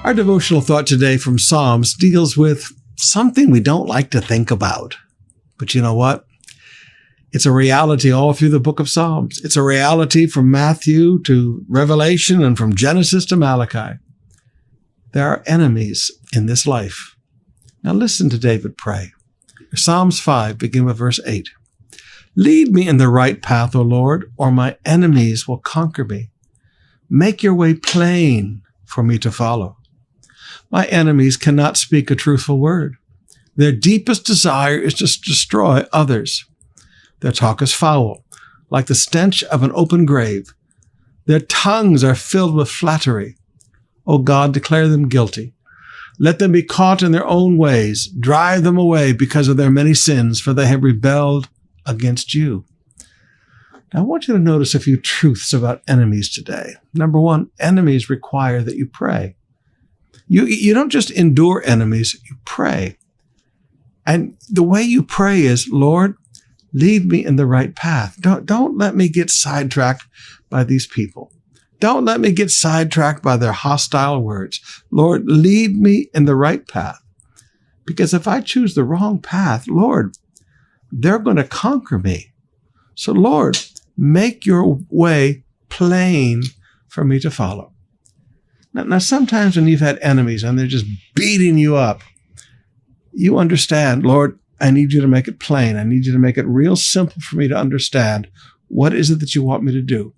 Our devotional thought today from Psalms deals with something we don't like to think about. But you know what? It's a reality all through the book of Psalms. It's a reality from Matthew to Revelation and from Genesis to Malachi. There are enemies in this life. Now listen to David pray. Psalms 5, begin with verse 8. Lead me in the right path, O Lord, or my enemies will conquer me. Make your way plain for me to follow. My enemies cannot speak a truthful word. Their deepest desire is to destroy others. Their talk is foul, like the stench of an open grave. Their tongues are filled with flattery. O God, declare them guilty. Let them be caught in their own ways. Drive them away because of their many sins, for they have rebelled against you. Now, I want you to notice a few truths about enemies today. Number one, enemies require that you pray. You don't just endure enemies, you pray. And the way you pray is, Lord, lead me in the right path. Don't let me get sidetracked by these people. Don't let me get sidetracked by their hostile words. Lord, lead me in the right path. Because if I choose the wrong path, Lord, they're going to conquer me. So Lord, make your way plain for me to follow. Now, sometimes when you've had enemies and they're just beating you up, you understand, Lord, I need you to make it plain. I need you to make it real simple for me to understand what is it that you want me to do.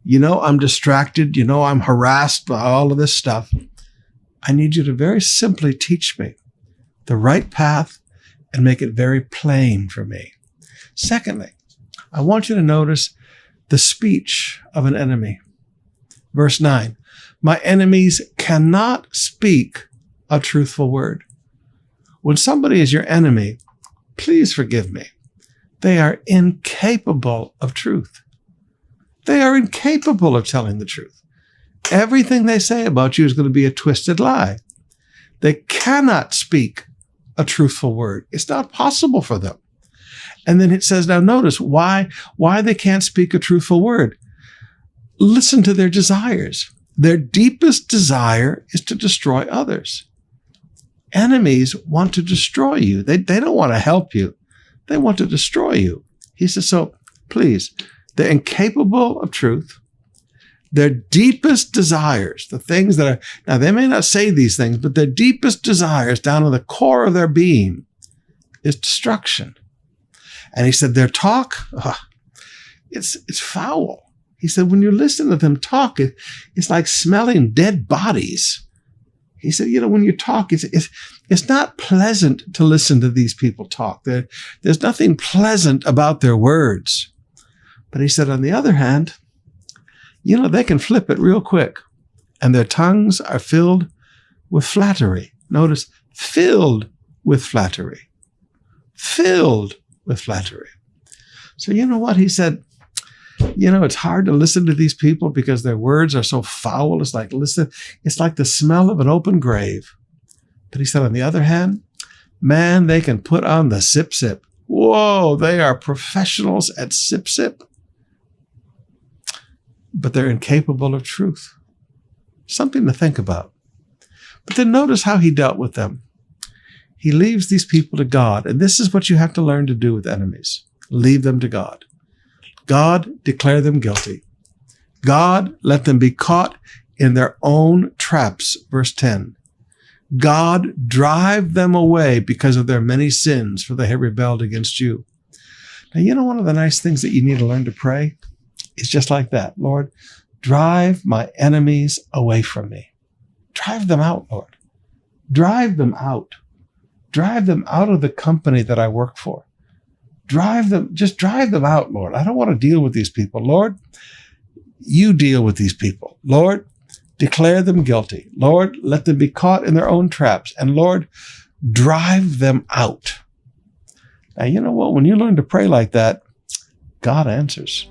You know, I'm distracted. You know, I'm harassed by all of this stuff. I need you to very simply teach me the right path and make it very plain for me. Secondly, I want you to notice the speech of an enemy. Verse 9, my enemies cannot speak a truthful word. When somebody is your enemy, please forgive me. They are incapable of truth. They are incapable of telling the truth. Everything they say about you is going to be a twisted lie. They cannot speak a truthful word. It's not possible for them. And then it says, now notice why they can't speak a truthful word. Listen to their desires. Their deepest desire is to destroy others. Enemies want to destroy you. They don't want to help you. They want to destroy you. He says, so please, they're incapable of truth. Their deepest desires, the things that are, now they may not say these things, but their deepest desires down in the core of their being is destruction. And he said, their talk, it's foul. He said, when you listen to them talk, it's like smelling dead bodies. He said, you know, when you talk, it's not pleasant to listen to these people talk. There's nothing pleasant about their words. But he said, on the other hand, you know, they can flip it real quick. And their tongues are filled with flattery. Notice, filled with flattery. Filled with flattery. So you know what? He said, you know, it's hard to listen to these people because their words are so foul. It's like the smell of an open grave. But he said, on the other hand, man, they can put on the sip. Whoa, they are professionals at sip. But they're incapable of truth. Something to think about. But then notice how he dealt with them. He leaves these people to God. And this is what you have to learn to do with enemies. Leave them to God. God, declare them guilty. God, let them be caught in their own traps. Verse 10. God, drive them away because of their many sins, for they have rebelled against you. Now, you know, one of the nice things that you need to learn to pray is just like that. Lord, drive my enemies away from me. Drive them out, Lord. Drive them out. Drive them out of the company that I work for. Just drive them out, Lord. I don't want to deal with these people. Lord, you deal with these people. Lord, declare them guilty. Lord, let them be caught in their own traps. And Lord, drive them out. Now, you know what? When you learn to pray like that, God answers.